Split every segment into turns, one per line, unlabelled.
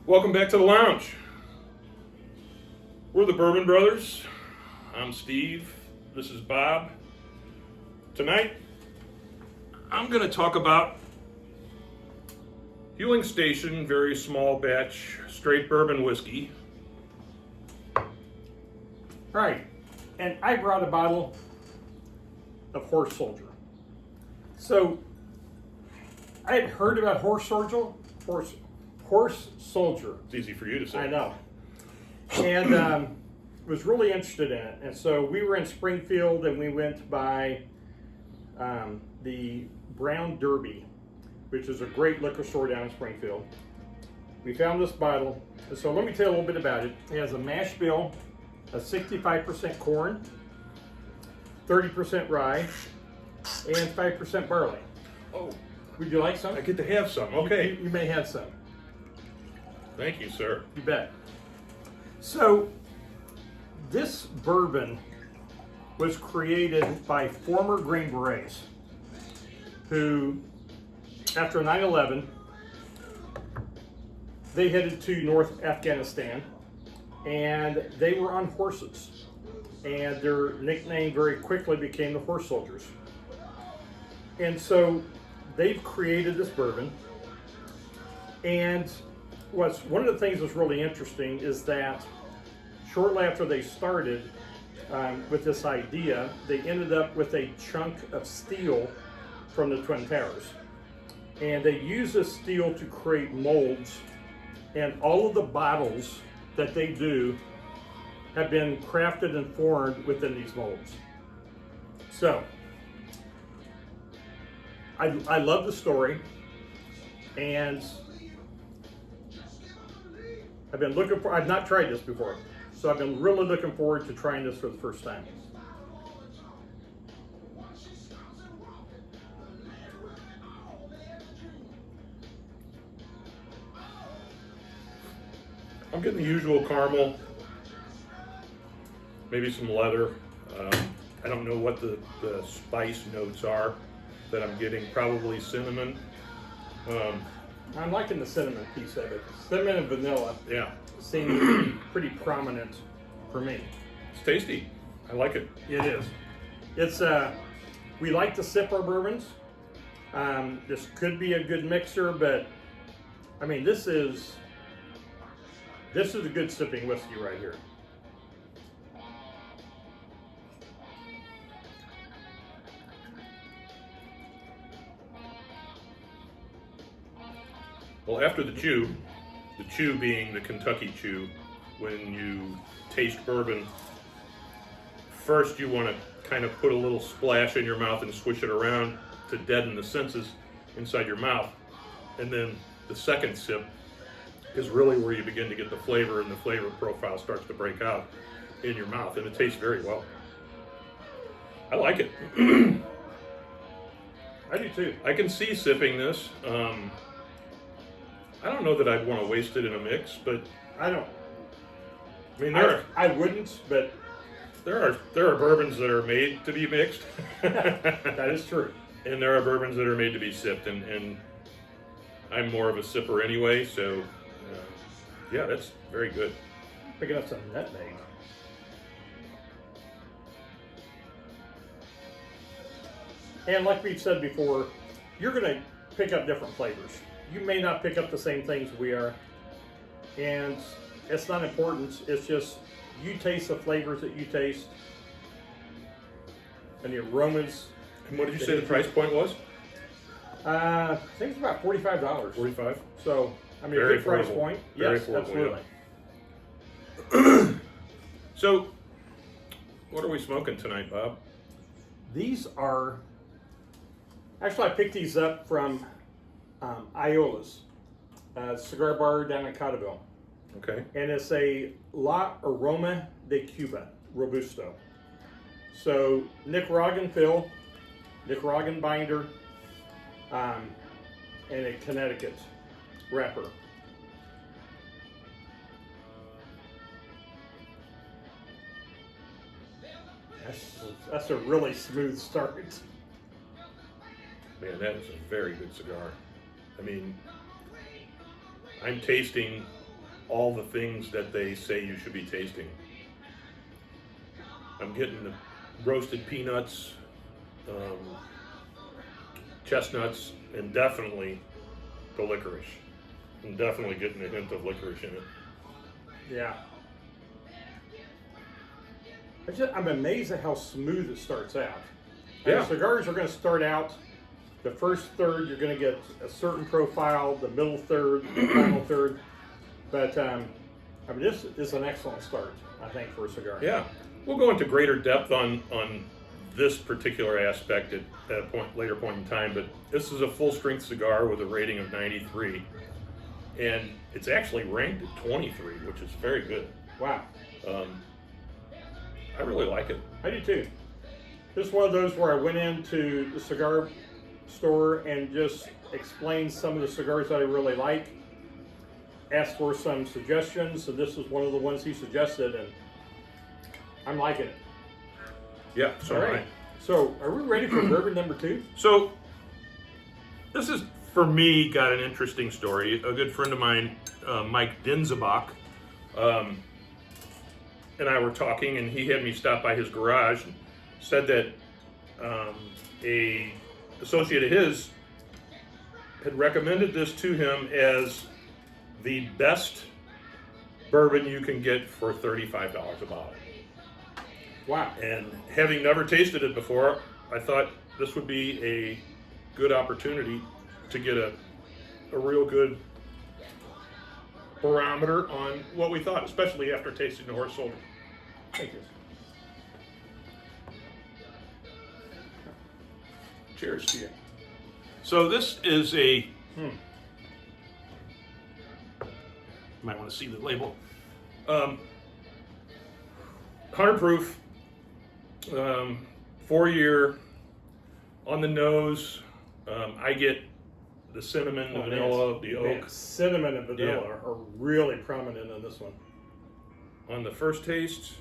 Welcome back to the lounge. We're the Bourbon Brothers. I'm Steve. This is Bob. Tonight, I'm going to talk about Huling Station, very small batch, straight bourbon whiskey.
Right, and I brought a bottle of Horse Soldier. So, I had heard about Horse Soldier.
It's easy for you to say.
I know. And was really interested in it. And so we were in Springfield and we went by the Brown Derby, which is a great liquor store down in Springfield. We found this bottle. And so let me tell you a little bit about it. It has a mash bill, a 65% corn, 30% rye, and 5% barley.
Oh,
Would you like some?
I get to have some. Okay.
You may have some.
Thank you, sir.
You bet. So, this bourbon was created by former Green Berets who, after 9/11, they headed to North Afghanistan and they were on horses. And their nickname very quickly became the Horse Soldiers. And so, they've created this bourbon. And one of the things that's really interesting is that shortly after they started with this idea, they ended up with a chunk of steel from the Twin Towers. And they use this steel to create molds, and all of the bottles that they do have been crafted and formed within these molds. So, I love the story, and I've not tried this before, so I've been really looking forward to trying this for the first time.
I'm getting the usual caramel, maybe some leather. I don't know what the spice notes are that I'm getting. Probably cinnamon.
I'm liking the cinnamon piece of it. Cinnamon and vanilla
Yeah,
seem to be pretty prominent for me.
it's tasty. I like it.
It is. It's we like to sip our bourbons. This could be a good mixer, but I mean this is a good sipping whiskey right here.
Well, after the chew being the Kentucky chew, when you taste bourbon, first you want to kind of put a little splash in your mouth and swish it around to deaden the senses inside your mouth. And then the second sip is really where you begin to get the flavor, and the flavor profile starts to break out in your mouth, and it tastes very well. I like it.
I do too.
I can see sipping this. I don't know that I'd want to waste it in a mix, but
I don't.
I mean,
I wouldn't, but
there are bourbons that are made to be mixed,
that is true.
and there are bourbons that are made to be sipped, and I'm more of a sipper anyway, so yeah, that's very good.
Picking up some nutmeg. And like we've said before, you're going to pick up different flavors. You may not pick up the same things we are, and it's not important. It's just you taste the flavors that you taste and the aromas.
And what did you say the price point was?
I think it's about $45.
45.
So, I mean,
Very
a good price
affordable.
point.
Very
Yes,
affordable,
absolutely.
So, what are we smoking tonight, Bob?
These are, actually I picked these up from Iola's cigar bar down in Cotterville.
Okay.
And it's a La Aroma de Cuba Robusto. So Nicaraguan fill, Nicaraguan binder, and a Connecticut wrapper. That's a really smooth start.
Man, that is a very good cigar. I mean, I'm tasting all the things that they say you should be tasting. I'm getting the roasted peanuts, chestnuts, and definitely the licorice. I'm definitely getting a hint of licorice in it.
Yeah. I'm amazed at how smooth it starts out.
Yeah.
Cigars are going to start out, the first third, you're going to get a certain profile, the middle third, the final third. But, this is an excellent start, I think, for a cigar.
Yeah. We'll go into greater depth on this particular aspect at a later point in time, but this is a full-strength cigar with a rating of 93. And it's actually ranked at 23, which is very good.
Wow.
I really like it.
I do too. This is one of those where I went into the cigar store and just explained some of the cigars that I really like, asked for some suggestions, so this is one of the ones he suggested, and I'm liking it.
Yeah, so
All
am I.
right. So, are we ready for bourbon number 2?
So, this is, for me, got an interesting story. A good friend of mine, Mike Dinzebach, and I were talking, and he had me stop by his garage and said that a associate of his had recommended this to him as the best bourbon you can get for $35 a bottle.
Wow.
And having never tasted it before, I thought this would be a good opportunity to get a real good barometer on what we thought, especially after tasting the Horse Soldier.
Thank you.
Cheers to you. So this is a, you might want to see the label, 100 proof, 4-year, on the nose. I get the cinnamon, the vanilla, the oak.
Cinnamon and vanilla
Yeah.
are really prominent in this one.
On the first taste,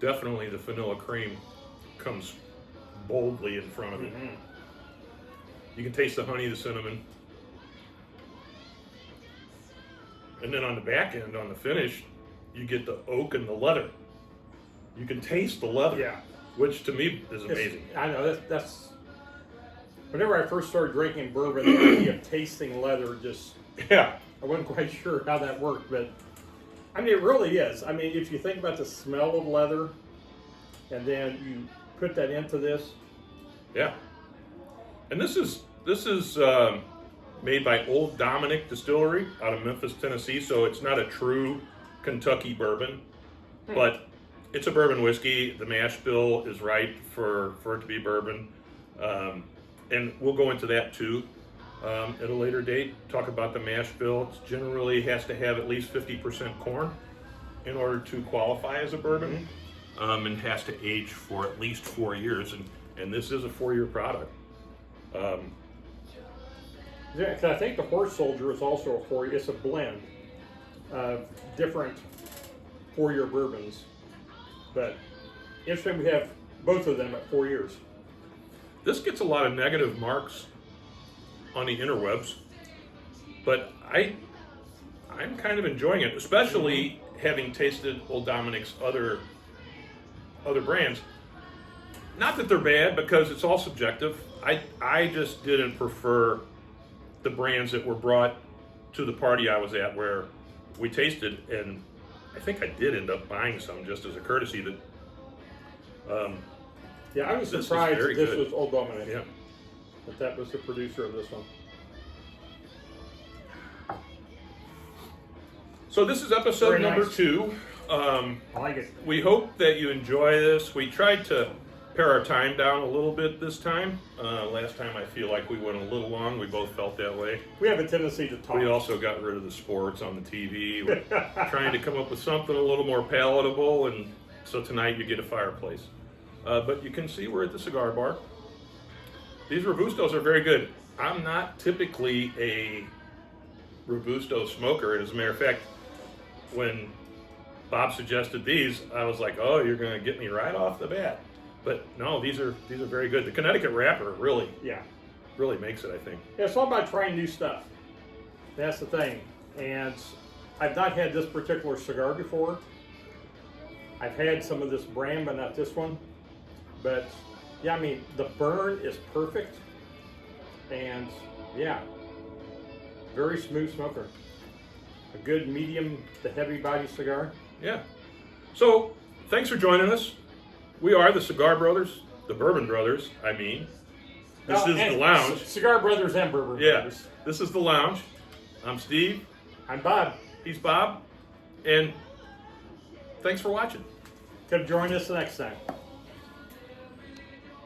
definitely the vanilla cream comes boldly in front of it.
Mm-hmm.
You can taste the honey, the cinnamon. And then on the back end, on the finish, you get the oak and the leather. You can taste the leather,
Yeah.
which to me is amazing.
I know, that's whenever I first started drinking bourbon, the idea of tasting leather just,
Yeah.
I wasn't quite sure how that worked, but I mean, it really is. I mean, if you think about the smell of leather and then you put that into this,
Yeah. And this is made by Old Dominick Distillery out of Memphis, Tennessee. So it's not a true Kentucky bourbon, but it's a bourbon whiskey. The mash bill is right for it to be bourbon, and we'll go into that too at a later date. Talk about the mash bill. It generally has to have at least 50% corn in order to qualify as a bourbon, and has to age for at least 4 years. And this is a 4-year product.
yeah, 'cause I think the Horse Soldier is also it's a blend of different 4-year bourbons, but interesting we have both of them at 4 years.
This gets a lot of negative marks on the interwebs, but I'm kind of enjoying it, especially having tasted Old Dominick's other brands. Not that they're bad, because it's all subjective. I just didn't prefer the brands that were brought to the party I was at where we tasted, and I think I did end up buying some just as a courtesy. That
Yeah, I was
This is
surprised
very
this
good.
was Old Dominick,
yeah.
that was the producer of this one.
So this is episode
Very
number
nice.
2.
I like it.
We hope that you enjoy this. We tried to pare our time down a little bit this time. Last time I feel like we went a little long. We both felt that way.
We have a tendency to talk.
We also got rid of the sports on the TV. We're trying to come up with something a little more palatable, and so tonight you get a fireplace. But you can see we're at the cigar bar. These Robustos are very good. I'm not typically a Robusto smoker. As a matter of fact, when Bob suggested these, I was like, oh, you're going to get me right off the bat. But no, these are very good. The Connecticut wrapper really
Yeah.
makes it, I think.
Yeah, it's all about trying new stuff. That's the thing. And I've not had this particular cigar before. I've had some of this brand, but not this one. But yeah, I mean, the burn is perfect. And yeah, very smooth smoker. A good medium to heavy body cigar.
Yeah. So, thanks for joining us. We are the Cigar Brothers, the Bourbon Brothers, I mean. This is the lounge.
Cigar Brothers and Bourbon
Yeah,
Brothers.
this is the lounge. I'm Steve.
I'm Bob.
He's Bob. And thanks for watching.
Come join us next time.